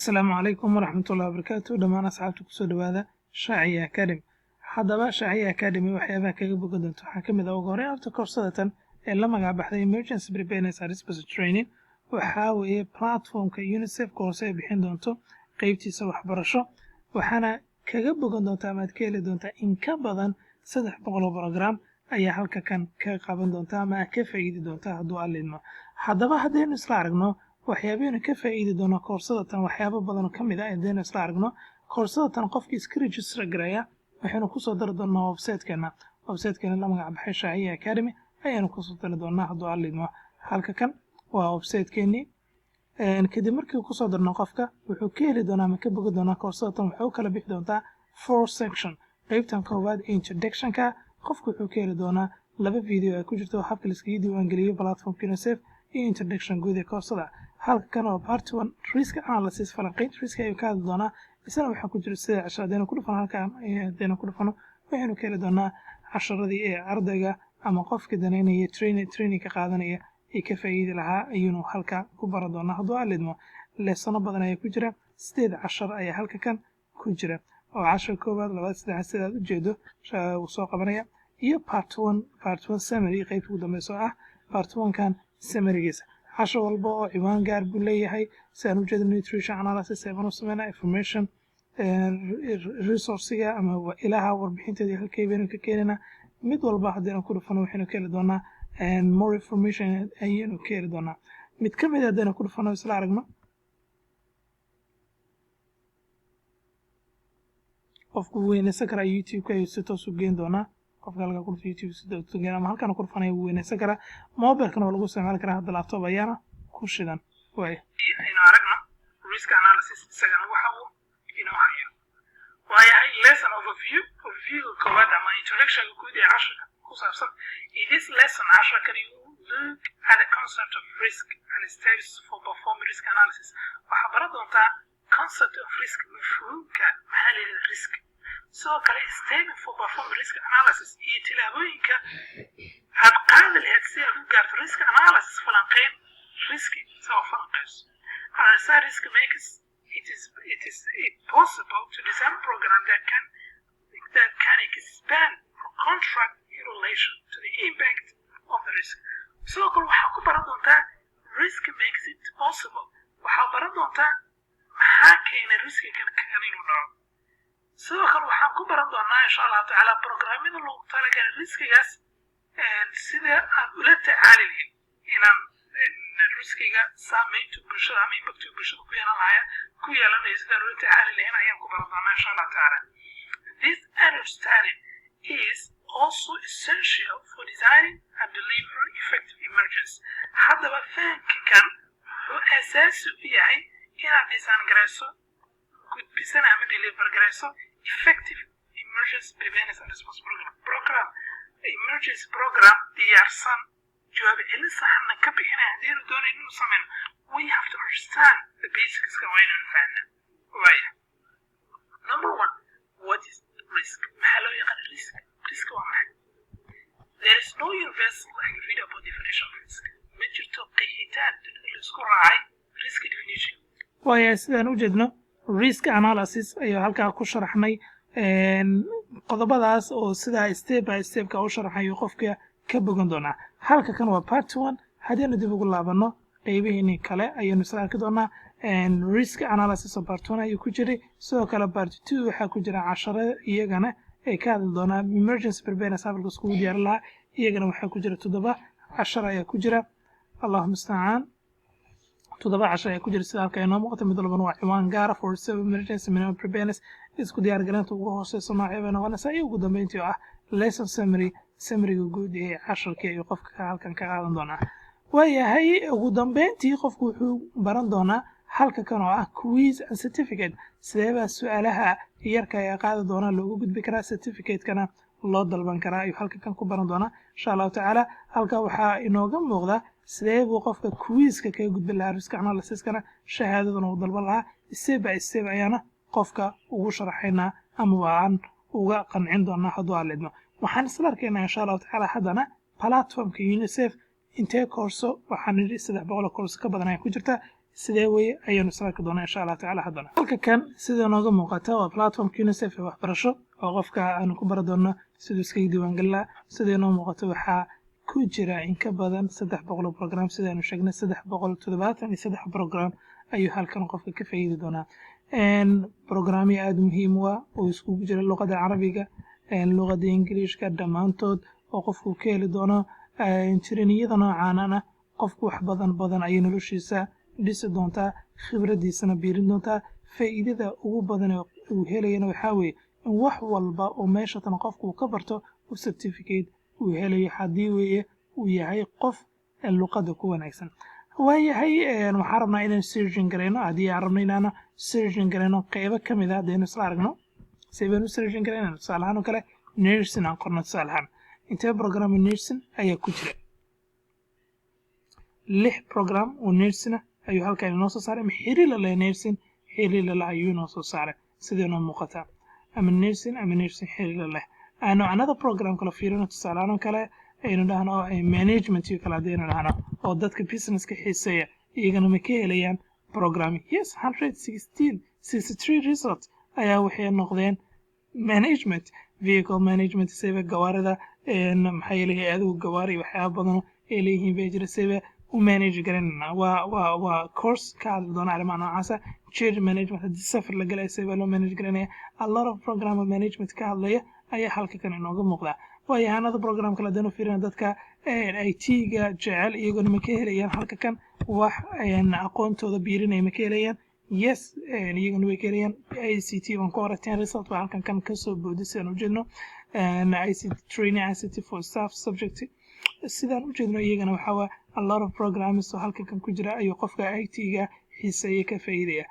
السلام عليكم ورحمة الله وبركاته دمان أصحابتك kusoo dhawaada Shaaciya Academy haddaba Shaaciya Academy waxyaabaha kaga bogan doonto waxaa ka mid ah ugu horreyn horta koorsada ee la magac baxday Emergency Preparedness and Response Training waxaa weeye platformka UNICEF koorso ay bixin doonto qaybtiisa waxbarasho waxaana kaga bogan doontaa ama aad ka heli doontaa in ka badan 300 oo program ayaa halka kan ka qaban doonta ama ka faa'iidi doonta hadduu alidmo haddaba haddaynu isla aragno waxyaabaha ka faa'iidi doona koorsada tan waxyaabo badan oo kamid ah haddaynu isla aragno koorsada tan qofkii iska register garaya waxaynu ku soo dari doonaa website-keena la magac baxay Shaaciya Academy ayaanu ku soo dari doonaa hadduu alidmo halka kan waa website-keeni kadib markii ku soo darno qofka wuxuu ka heli doonaa ama ka bogan doonaa koorsada tan wuxuu kala bixi doontaa 4 section qaybtan koowaad introduction-ka qofku wuxuu ka heli doonaa laba video ay ku jirto habka la iskaga diiwaangeliyo platformka UNICEF iyo introduction guud ee koorsada halka kan oo part 1 risk analysis falanqaynta risk ayuu ka hadli doonaa isna waxaa ku jira sida casharada ku dhufan halkan ayaynu ku dhufano waxaynu ka heli doonaa casharadii ee ardayga ama qofka daneynaya training ka qaadanaya ee ka faa'iidi lahaa ayuu halka ku baran doonaa hadduu alidmo lesson badan ayaa ku jira 8 cashar ayaa halka kan ku jira oo cashar koowaad labaad saddex sidaad u jeedo uu soo qabanaya iyo part 1 summary qaybta ugu dambaysa ah part 1 kan summary-giisa cashar walba oo ciwaan gaar buu leeyahay sidaan u jeedo nutrition analysis ee banu sameynaa information resource-ga ama ilaha warbixinteedii halkay baynu ka keenana mid walba haddaynu ku dhufano waxaynu ka heli doonaa more information ayaynu ka heli doonaa mid ka mid ah haddaynu ku dhufano isla aragno qofku weynaysan karaa youtube-ka ayuu si toos u geyn doonaa qofka halka ku dhufto youtube si toos u geyn ama halkan ku dhufanaya wuu weynaysan karaa mobilkana waa lagu isticmaali karaa hadda laptop ayaana ku shidan aynu aragno risk analysis isagana waxa uu inoo hayo waayahay lesson overview koowaad ama introduction guud ee casharka ku saabsan in this lesson casharkan you look at the concept of risk and steps for performing risk analysis waxaa baran doontaa concept of risk mafhuumka maxaa la yidhahdaa risk sidoo kale steps for performing risk analysis iyo tilaabooyinka aad qaadi lahayd si aad u gaarto risk analysis falanqeyn riski soo falanqeyso analyze risk makes it is possible to design a program that can expand or contract in relation to the impact of the risk sidoo kale waxaa ku baran doontaa risk makes it possible waxaa baran doontaa maxaa keena riskigan inuu dhaco sidoo kale waxaan ku baran doonaa insha allahu tacaala programmada loogu talagalay riskigaas sida aan ula tacaali lahayn inaan riskiga saameynta bulshada ama impactka bulshada ku yeelanayo sidaan ula tacaali lahayn ayaan ku baran doonaa insha allahu tacaala this understanding is also essential for designing and delivering effective emergency haddaba fahamka kan wuxuu asaasi u yahay inaad design garayso gudbisan ama deliver garayso effective emergency preparedness and response program emergency program diyaarsan jawaab celin saxna ka bixinaya haddaynu doonayno inuu sameyno we have to understand the basics-ka waa inaan fahnaa waaya number 1 what is risk maxaa loo yaqaan risk waa maxay there is no universal agreeable definition of risk ma jirto qeexitaan laisku raacay risk definition waaya sidaan u jeedno risk analysis ayuu halkaa ku sharaxnay qodobadaas oo sidaa step by step-ka u sharaxayo qofka ka bogan doonaa halka kan waa part 1 haddaynu dib ugu laabano qaybihiini kale ayaynu isla arki doonaa risk analysis oo part 1 ayuu ku jiray sidoo kale part 2 waxaa ku jira casharo iyagana ay ka hadli doonaa emergency preparedness habka iskugu diyaarin lahaa iyagana waxaa ku jira 7 cashar ayaa ku jira allahumma musta'aan 7 cashar ayaa ku jira sida halka inoo muuqata mid walbana waa ciwaan gaara for emergency minimum preparedness isku diyaar galinta ugu hooseysa noocyada noqonaysa iyo ugu dambeyntii oo ah lesson summary-ga guud ee casharka iyo qofka halkan ka qaadan doonaa waayahay ugu dambeyntii qofku wuxuu baran doonaa halka kan oo ah quiz and certificate sideebaa su-aalaha yarka ee qaadi doonaa loogu gudbi karaa certificate-kana loo dalban karaa ayuu halka kan ku baran doonaa insha allahu tacaala halka waxaa inooga muuqda sidee buu qofka quiz-ka kaga gudbi lahaa risk analysis-kana shahaadadana uu dalban lahaa step by step ayaana qofka ugu sharaxaynaa ama waan uga qancin doonaa hadduu alidmo waxaan isla arkaynaa insha allahu tacaala haddana platformka UNICEF intee koorso waxaan nidhi 300 koorso ka badan ayaa ku jirta sidee weye ayaanu isla arki doonaa insha allah tacaala haddana halka kan sida nooga muuqata waa platformka UNICEF ee waxbarasho oo qofka aanu ku bari doono siduu iskaga diiwaangelin lahaa sidee noo muuqato waxaa ku jira in ka badan 300 program sidaanu sheegnay 373 program ayuu halkan qofka ka faa'iidi doonaa programyo aad muhiim u ah oo iskugu jira luqadda carabiga luqadda ingiriishka dhammaantood oo qofku ka heli doono tiriniyada noocaana qofku wax badan ayay noloshiisa dhisi doontaa khibradiisana biirin doontaa faa'iidada ugu badan ee uu helayana waxaa weeye in wax walba oo meesha tan qofku uu ka barto uu certificate uu helayo haddii weeye uu yahay qof luqadda ku wanaagsan waayahay waxaan rabnaa inaan surgeon garayno haddii aan rabno inaana surgeon garayno qeybo ka mid ah haddaynu isla aragno saybaynu surgeon garaynayno tusaale ahaan oo kale nursing aan qorno tusaale ahaan intee program nursing ayaa ku jira 6 program oo nursing ayuu halkan inoo soo saaray xiriir la leh nursing xiriir la leh ayuu inoo soo saaray sidee noo muuqata ama nursing xiriir la leh another program kala fiirino tusaale ahaan oo kale aynu dhahno management iyo kala hadaynu dhahno oo dadka businesska xiiseeya iyagana ma ka helayaan programming yes 163 result ayaa waxay noqdeen management vehicle management sida gawaarida maxay leeyahay adigu gawaari waxyaabo badan ee leeyihiin bay jira sida u manage garanayna waa course ka hadli doona arrimaha noocaasa change management haddii safar la galay sida loo manage garanaya a lot of program management ka hadlaya ayaa halka kan inooga muuqda waayahanada program kala dano fiirina dadka IT-ga jecel iyaguna ma ka helayaan halka kan wax aqoontooda biirinaya ma ka helayaan yes iyaguna way ka helayaan ICT waan ku aragteen result waa halkan kan kasoo boodisaan ujeedno ICT training ICT for staff subject sidaan ujeedno iyagana waxaa waa a lot of programs oo halkan kan ku jira ayuu qofka IT-ga xiiseeya ka faa'iidaya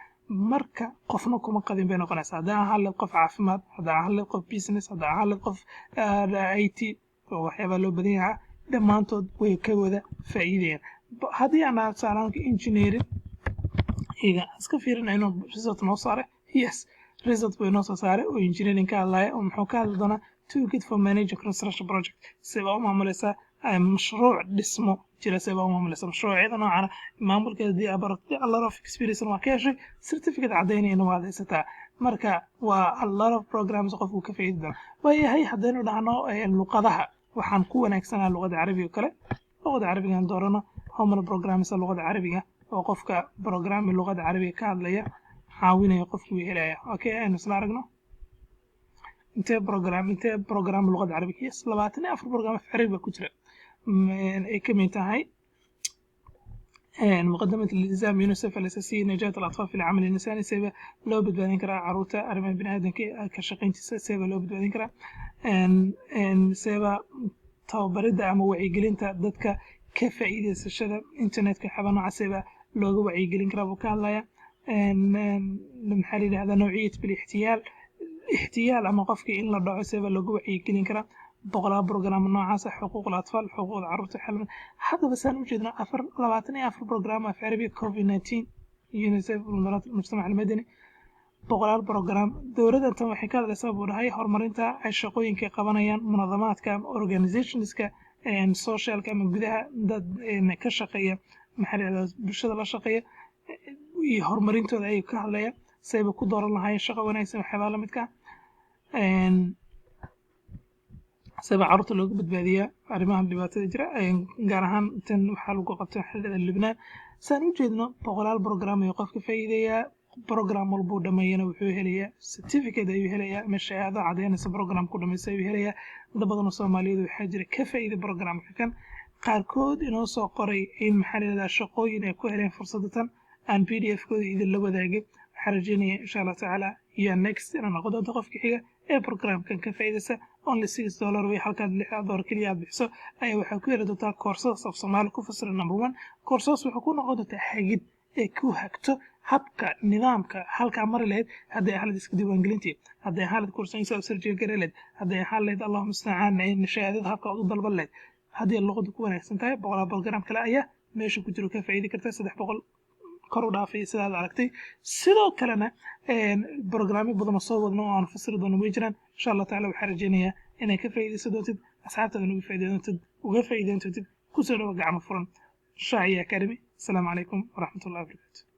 marka qofna kuma qadin bay noqonaysaa haddaan hadlay qof caafimaad haddaan hadlay qof business haddaan hadlay qof IT oo waxyaabaa loo badan yahaa dhammaantood way ka wada faa'iidayaan haddii aan tusaalaanka engineering iga iska fiirina inuu result noo saaray yes result way noo soo saaray oo engineering ka hadlaya oo muxuu ka hadli doonaa toolkit for manage construction project sida u maamulaysaa mashruuc dhismo jira sida u maamulaysaa mashruucyada noocana maamulkeeda dii abaratay a lot of experience waa ka heshay certificate cadaynayna waad haysataa marka waa a lot of programs qofku ka faa'iidi doona waayahay haddaynu dhahno luqadaha waxaan ku wanaagsanaa luqadda carabiga oo kale luqadda carabiga aan doorano homework programs luqadda carabiga oo qofka program luqadda carabiga ka hadlaya caawinaya qofku helaya okay aynu isla aragno intee program luqadda carabiga yes 24 program af carabi ku jira ay ka mid tahay مقدمة الإلزام يونسف الأساسية نجاة الأطفال في العمل الإنساني سيبا لو بدبادين كرا عروتا أرمي بن آدم كشقين سيبا لو بدبادين كرا سيبا tababarida ama wacyigelinta dadka ka faa'iideysashada internetka xabanaha sida looga wacyigelin karo ka hadlaya maxaa la yidhahdaa noociyad bil ixtiyaal ama qofkii in la dhaco sida looga wacyigelin kara boqolaal program noocaas ah xuquuqul atfal xuquuqda carruurta xalman haddaba saan u jeednaa 24 program af carabi covid-19 UNICEF mujtamac almadani boqolaal program dowladda tan waxay ka hadlaysaa buu dhahay horumarinta ay shaqooyinka qabanayaan munadamaadka organizationska socialka ama gudaha dad ka shaqeeya maxaa bulshada la shaqeeya iyo horumarintooda ayay ka hadlayaan sayba ku dooran lahaayeen shaqo wanaagsan waxyaabaa la midka sayba carruurta looga badbaadiyaa arrimaha dhibaatada jira gaar ahaan tan waxaa lagu qabtay xilada Lebanon saan u jeedno boqolaal program ay qofka faa'iideeyaa program walbuu dhameeyana wuxuu helayaa certificate ayuu helayaa ama shahaado cadeynaysa program ku dhameysay ayuu helayaa dad badan oo Soomaaliyeed waxaa jira ka faa'iido programka kan qaarkood inoo soo qoray in maxaa la yiraahdaa shaqooyin ay ku heleen fursadatan aan PDF-kooda idin la wadaagay waxaan rajeynayaa insha Allah tacaala iyo next inaan noqdo qofka xiga ee programkan ka faa'iideysa only $6 way halkaad $6 kaliya aad bixiso ayaa waxaa ku heli doontaa koorsada af Soomaali ku fasiran number 1 koorsadaas waxay ku noqon doontaa hagid ee ku hagto habka nidaamka halka mar leed haday xaalad iska diiwaangelintii haday xaalad kursanaysa surgery garaleed haday xaalad Allahu musta'aan in shahaadada habka u dalban leed haday luqadu ku wanaagsan tahay boqolaal program kale ayaa meesha ku jiro ka faa'iidi kartaa 300 kor u dhaafay sidaad aragtay sidoo kalena barnaamij badan oo soo wadno oo aan fasiri doono way jiraan insha Allah taala waxaan rajeynayaa inay ka faa'iideyso doontid asxaabtaada uga faa'iideyntid ku soo dhawaad gacmo furan Shaaciya Academy. Assalamu alaykum wa rahmatullahi wa barakatuh.